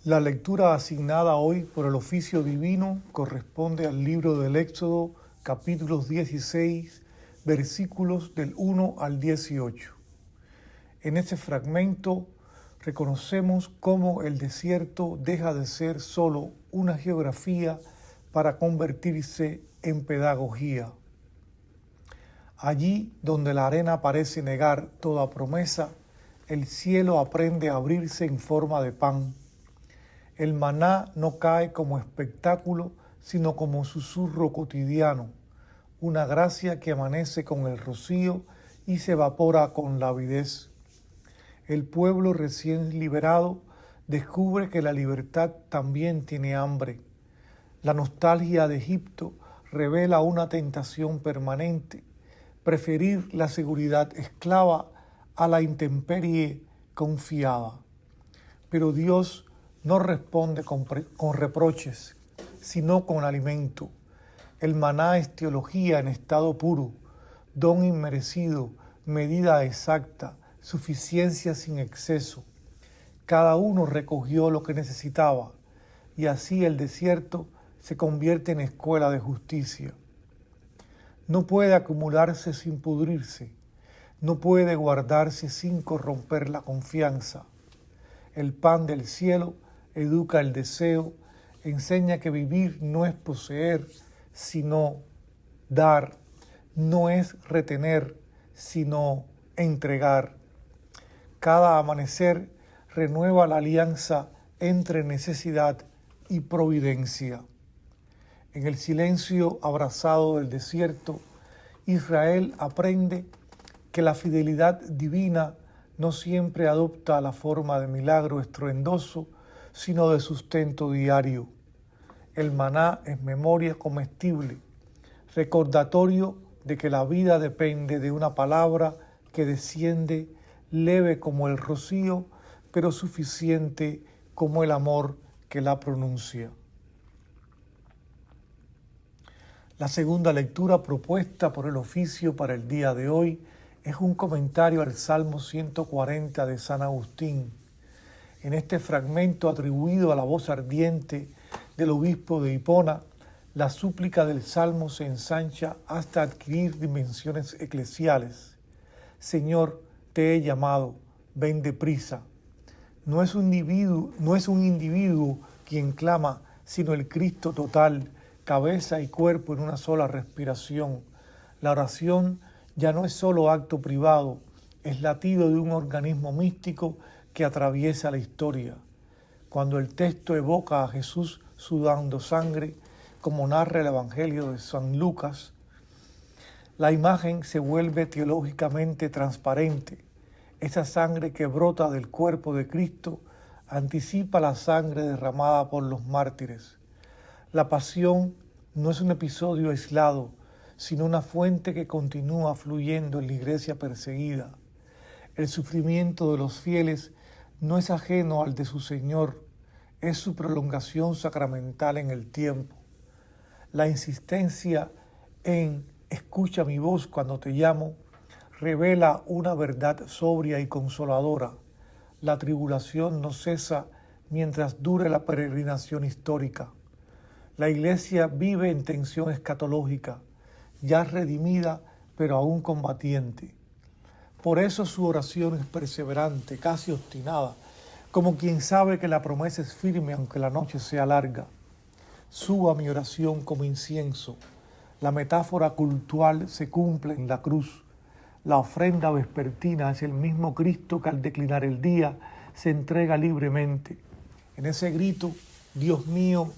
La lectura asignada hoy por el oficio divino corresponde al libro del Éxodo, capítulos 16, versículos del 1 al 18. En este fragmento reconocemos cómo el desierto deja de ser solo una geografía para convertirse en pedagogía. Allí donde la arena parece negar toda promesa, el cielo aprende a abrirse en forma de pan. El maná no cae como espectáculo, sino como susurro cotidiano, una gracia que amanece con el rocío y se evapora con la avidez. El pueblo recién liberado descubre que la libertad también tiene hambre. La nostalgia de Egipto revela una tentación permanente, preferir la seguridad esclava a la intemperie confiada. Pero Dios no responde con reproches, sino con alimento. El maná es teología en estado puro, don inmerecido, medida exacta, suficiencia sin exceso. Cada uno recogió lo que necesitaba, y así el desierto se convierte en escuela de justicia. No puede acumularse sin pudrirse, no puede guardarse sin corromper la confianza. El pan del cielo educa el deseo, enseña que vivir no es poseer, sino dar, no es retener, sino entregar. Cada amanecer renueva la alianza entre necesidad y providencia. En el silencio abrazado del desierto, Israel aprende que la fidelidad divina no siempre adopta la forma de milagro estruendoso, sino de sustento diario. El maná es memoria comestible, recordatorio de que la vida depende de una palabra que desciende leve como el rocío, pero suficiente como el amor que la pronuncia. La segunda lectura propuesta por el oficio para el día de hoy es un comentario al Salmo 140 de San Agustín. En este fragmento atribuido a la voz ardiente del obispo de Hipona, la súplica del Salmo se ensancha hasta adquirir dimensiones eclesiales. Señor, te he llamado, ven deprisa. No es un individuo quien clama, sino el Cristo total, cabeza y cuerpo en una sola respiración. La oración ya no es solo acto privado, es latido de un organismo místico que atraviesa la historia. Cuando el texto evoca a Jesús sudando sangre, como narra el Evangelio de San Lucas, la imagen se vuelve teológicamente transparente. Esa sangre que brota del cuerpo de Cristo anticipa la sangre derramada por los mártires. La pasión no es un episodio aislado, sino una fuente que continúa fluyendo en la iglesia perseguida. El sufrimiento de los fieles no es ajeno al de su Señor, es su prolongación sacramental en el tiempo. La insistencia en escucha mi voz cuando te llamo revela una verdad sobria y consoladora. La tribulación no cesa mientras dure la peregrinación histórica. La Iglesia vive en tensión escatológica, ya redimida, pero aún combatiente. Por eso su oración es perseverante, casi obstinada, como quien sabe que la promesa es firme aunque la noche sea larga. Suba mi oración como incienso. La metáfora cultual se cumple en la cruz. La ofrenda vespertina es el mismo Cristo que al declinar el día se entrega libremente. En ese grito, Dios mío,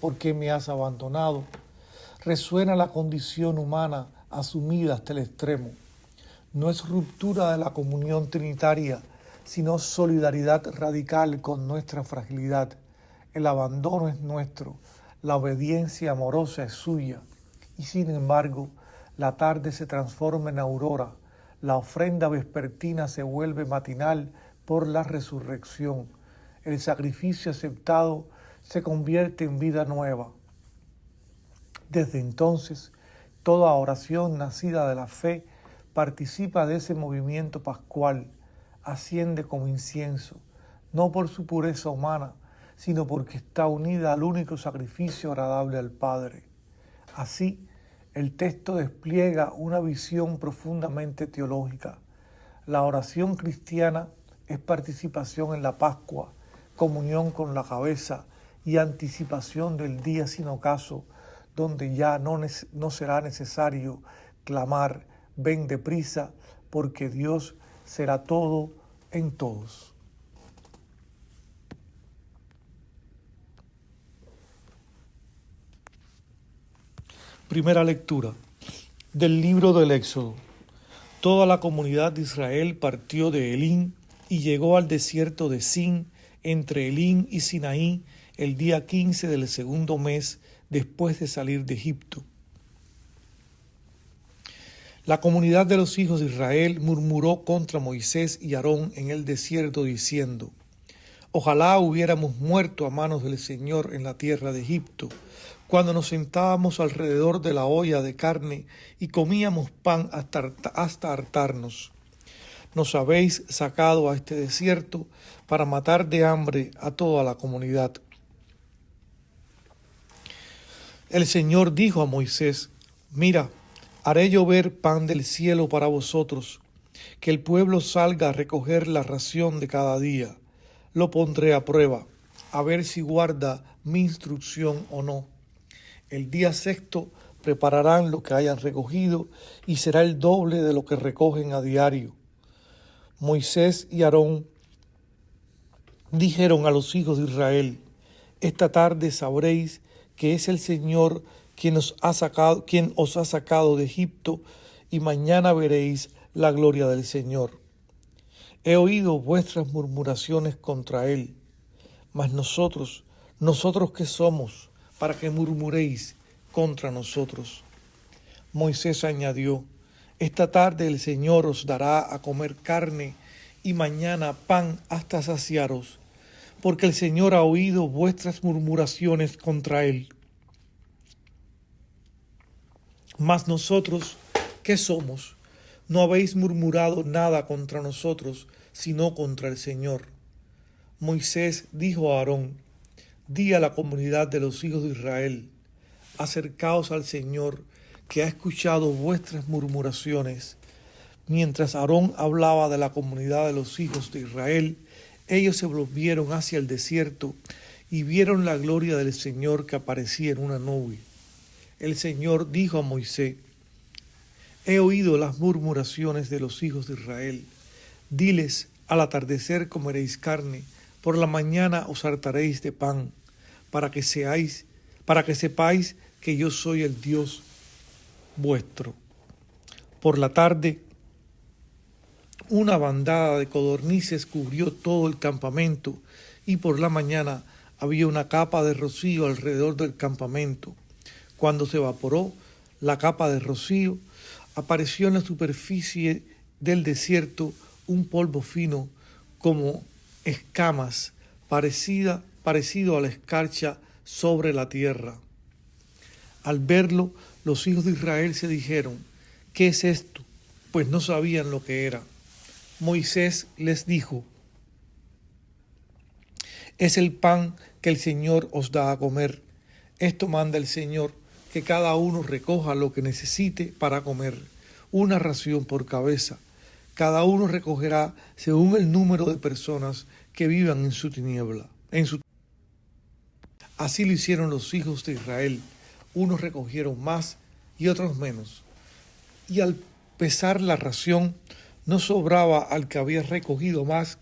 ¿por qué me has abandonado?, resuena la condición humana asumida hasta el extremo. No es ruptura de la comunión trinitaria, sino solidaridad radical con nuestra fragilidad. El abandono es nuestro, la obediencia amorosa es suya. Y sin embargo, la tarde se transforma en aurora, la ofrenda vespertina se vuelve matinal por la resurrección. El sacrificio aceptado se convierte en vida nueva. Desde entonces, toda oración nacida de la fe participa de ese movimiento pascual, asciende como incienso, no por su pureza humana, sino porque está unida al único sacrificio agradable al Padre. Así, el texto despliega una visión profundamente teológica. La oración cristiana es participación en la Pascua, comunión con la cabeza y anticipación del día sin ocaso, donde ya no será necesario clamar, ven deprisa, porque Dios será todo en todos. Primera lectura del libro del Éxodo. Toda la comunidad de Israel partió de Elín y llegó al desierto de Sin, entre Elín y Sinaí, el día 15 del segundo mes después de salir de Egipto. La comunidad de los hijos de Israel murmuró contra Moisés y Aarón en el desierto diciendo: ojalá hubiéramos muerto a manos del Señor en la tierra de Egipto, cuando nos sentábamos alrededor de la olla de carne y comíamos pan hasta hartarnos. Nos habéis sacado a este desierto para matar de hambre a toda la comunidad. El Señor dijo a Moisés: mira, haré llover pan del cielo para vosotros, que el pueblo salga a recoger la ración de cada día. Lo pondré a prueba, a ver si guarda mi instrucción o no. El día sexto prepararán lo que hayan recogido y será el doble de lo que recogen a diario. Moisés y Aarón dijeron a los hijos de Israel: esta tarde sabréis que es el Señor quien os ha sacado de Egipto, y mañana veréis la gloria del Señor. He oído vuestras murmuraciones contra él, mas nosotros ¿qué somos para que murmuréis contra nosotros? Moisés añadió: esta tarde el Señor os dará a comer carne y mañana pan hasta saciaros, porque el Señor ha oído vuestras murmuraciones contra él. Mas nosotros, ¿qué somos? No habéis murmurado nada contra nosotros, sino contra el Señor. Moisés dijo a Aarón: di a la comunidad de los hijos de Israel: acercaos al Señor, que ha escuchado vuestras murmuraciones. Mientras Aarón hablaba de la comunidad de los hijos de Israel, ellos se volvieron hacia el desierto y vieron la gloria del Señor que aparecía en una nube. El Señor dijo a Moisés: he oído las murmuraciones de los hijos de Israel. Diles: al atardecer comeréis carne, por la mañana os hartaréis de pan, para que sepáis que yo soy el Dios vuestro. Por la tarde, una bandada de codornices cubrió todo el campamento, y por la mañana había una capa de rocío alrededor del campamento. Cuando se evaporó la capa de rocío, apareció en la superficie del desierto un polvo fino como escamas, parecido a la escarcha sobre la tierra. Al verlo, los hijos de Israel se dijeron: ¿qué es esto? Pues no sabían lo que era. Moisés les dijo: es el pan que el Señor os da a comer. Esto manda el Señor, que cada uno recoja lo que necesite para comer, una ración por cabeza. Cada uno recogerá según el número de personas que vivan en su tiniebla. Así lo hicieron los hijos de Israel. Unos recogieron más y otros menos. Y al pesar la ración, no sobraba al que había recogido más,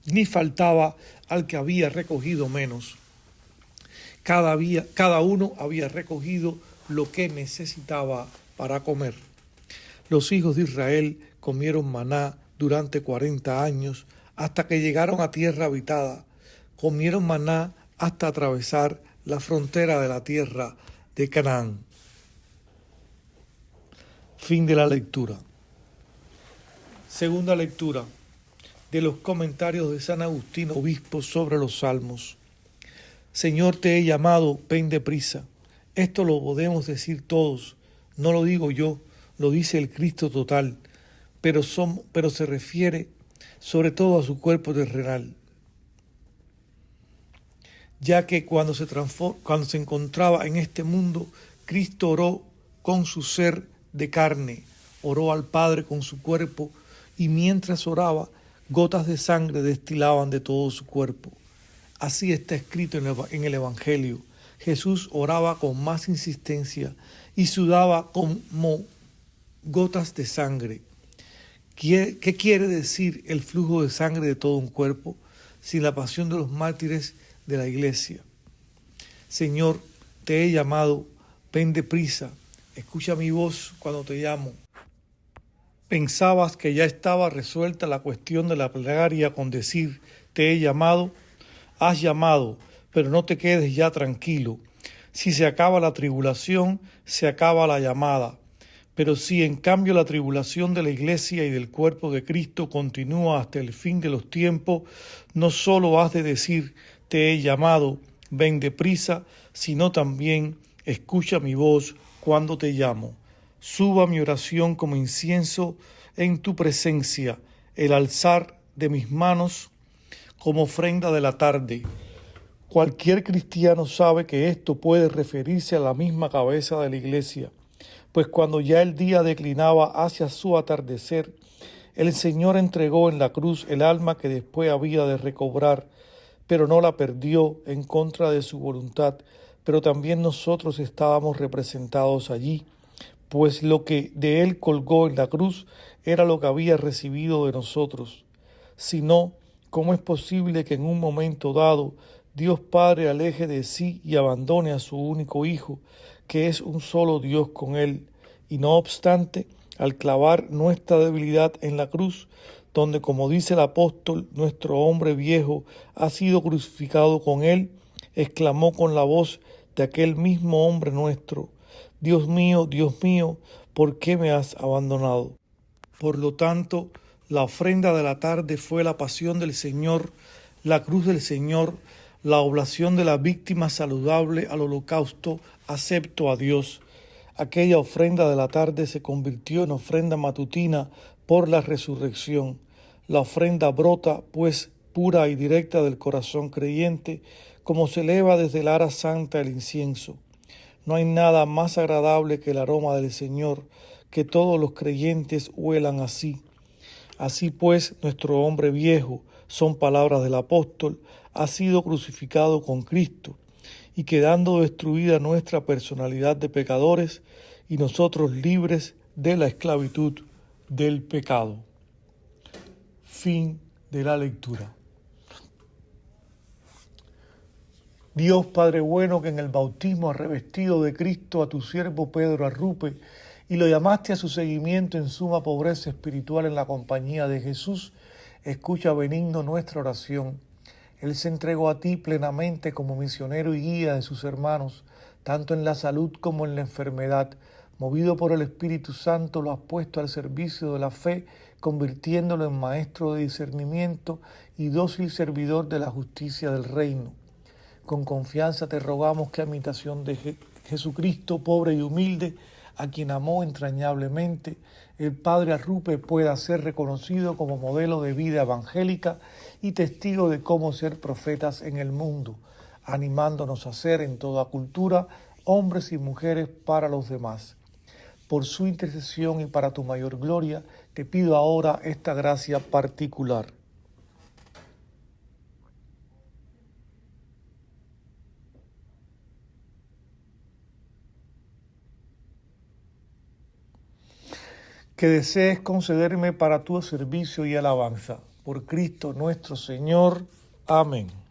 ni faltaba al que había recogido menos. Cada uno había recogido lo que necesitaba para comer. Los hijos de Israel comieron maná durante 40 años hasta que llegaron a tierra habitada. Comieron maná hasta atravesar la frontera de la tierra de Canaán. Fin de la lectura. Segunda lectura de los comentarios de San Agustín, obispo, sobre los Salmos. Señor, te he llamado, ven deprisa. Esto lo podemos decir todos, no lo digo yo, lo dice el Cristo total, pero se refiere sobre todo a su cuerpo terrenal. ya que cuando se encontraba en este mundo, Cristo oró con su ser de carne, oró al Padre con su cuerpo, y mientras oraba, gotas de sangre destilaban de todo su cuerpo. Así está escrito en el Evangelio. Jesús oraba con más insistencia y sudaba como gotas de sangre. ¿Qué quiere decir el flujo de sangre de todo un cuerpo sin la pasión de los mártires de la iglesia? Señor, te he llamado, ven deprisa, escucha mi voz cuando te llamo. ¿Pensabas que ya estaba resuelta la cuestión de la plegaria con decir, te he llamado? Has llamado, pero no te quedes ya tranquilo. Si se acaba la tribulación, se acaba la llamada. Pero si en cambio la tribulación de la iglesia y del cuerpo de Cristo continúa hasta el fin de los tiempos, no solo has de decir, te he llamado, ven deprisa, sino también, escucha mi voz cuando te llamo. Suba mi oración como incienso en tu presencia, el alzar de mis manos como ofrenda de la tarde. Cualquier cristiano sabe que esto puede referirse a la misma cabeza de la iglesia, pues cuando ya el día declinaba hacia su atardecer, el Señor entregó en la cruz el alma que después había de recobrar, pero no la perdió en contra de su voluntad, pero también nosotros estábamos representados allí, pues lo que de él colgó en la cruz era lo que había recibido de nosotros. Si no, ¿cómo es posible que en un momento dado Dios Padre aleje de sí y abandone a su único Hijo, que es un solo Dios con él? Y no obstante, al clavar nuestra debilidad en la cruz, donde, como dice el apóstol, nuestro hombre viejo ha sido crucificado con él, exclamó con la voz de aquel mismo hombre nuestro, Dios mío, ¿por qué me has abandonado? Por lo tanto, la ofrenda de la tarde fue la pasión del Señor, la cruz del Señor, la oblación de la víctima saludable al holocausto, acepto a Dios. Aquella ofrenda de la tarde se convirtió en ofrenda matutina por la resurrección. La ofrenda brota, pues, pura y directa del corazón creyente, como se eleva desde el ara santa el incienso. No hay nada más agradable que el aroma del Señor, que todos los creyentes huelan así. Así pues, nuestro hombre viejo, son palabras del apóstol, ha sido crucificado con Cristo, y quedando destruida nuestra personalidad de pecadores, y nosotros libres de la esclavitud del pecado. Fin de la lectura. Dios Padre bueno, que en el bautismo has revestido de Cristo a tu siervo Pedro Arrupe y lo llamaste a su seguimiento en suma pobreza espiritual en la compañía de Jesús, escucha benigno nuestra oración. Él se entregó a ti plenamente como misionero y guía de sus hermanos, tanto en la salud como en la enfermedad. Movido por el Espíritu Santo, lo has puesto al servicio de la fe, convirtiéndolo en maestro de discernimiento y dócil servidor de la justicia del reino. Con confianza te rogamos que a imitación de Jesucristo, pobre y humilde, a quien amó entrañablemente, el Padre Arrupe pueda ser reconocido como modelo de vida evangélica y testigo de cómo ser profetas en el mundo, animándonos a ser en toda cultura hombres y mujeres para los demás. Por su intercesión y para tu mayor gloria, te pido ahora esta gracia particular. Que desees concederme para tu servicio y alabanza. Por Cristo nuestro Señor. Amén.